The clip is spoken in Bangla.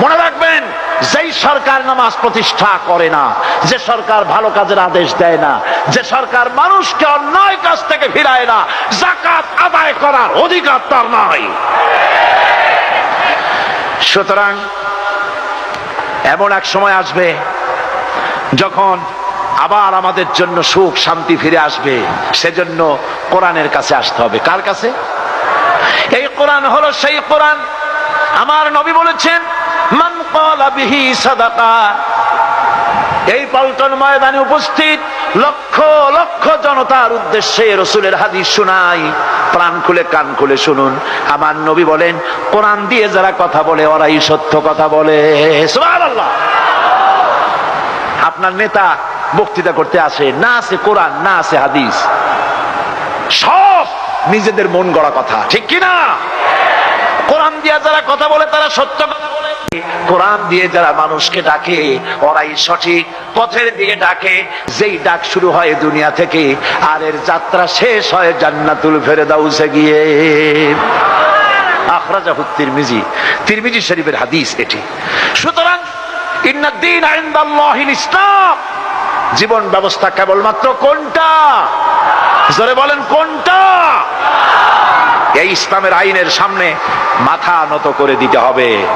মনে রাখবেন, যেই সরকার নামাজ প্রতিষ্ঠা করে না, যে সরকার ভালো কাজের আদেশ দেয় না, যে সরকার মানুষকে অন্যায় কাজ থেকে ফিরায় না, যাকাত আদায় করার অধিকার তার নাই। সুতরাং এমন এক সময় আসবে যখন আবার আমাদের জন্য সুখ শান্তি ফিরে আসবে। সেজন্য কোরআনের কাছে আসতে হবে। কার কাছে? এই কোরআন হলো সেই কোরআন। আমার নবী বলেছেন, মান ক্বালা বিহি সাদাকা। এই পল্টন ময়দানে উপস্থিত লক্ষ লক্ষ জনতার উদ্দেশ্যে রাসূলের হাদিস শোনাই, প্রাণ খুলে কান খুলে শুনুন। আমার নবী বলেন, কোরআন দিয়ে যারা কথা বলে ওরাই সত্য কথা বলে। সুবহানাল্লাহ। আপনার নেতা বক্তৃতা করতে আসে, না আছে কোরআন, না আছে হাদিস, সব নিজেদের মন গড়া কথা, ঠিক কিনা? কোরআন দিয়ে যারা কথা বলে তারা সত্য কথা বলে, কোরআন দিয়ে যারা মানুষকে ডাকে ওরাই সঠিক পথের দিকে ডাকে। যেই ডাক শুরু হয় দুনিয়া থেকে, আর এর যাত্রা শেষ হয় জান্নাতুল ফেরদাউসে গিয়ে। আখরাজাহু তিরমিজি, তিরমিজি শরীফের হাদিস এটি। সুতরাং ইন্নাদ-দীন ইনদাল্লাহিল ইসলাম, জীবন ব্যবস্থা কেবলমাত্র কোনটা? জোরে বলেন, কোনটা? এই ইসলামের আইনের সামনে মাথা নত করে দিতে হবে।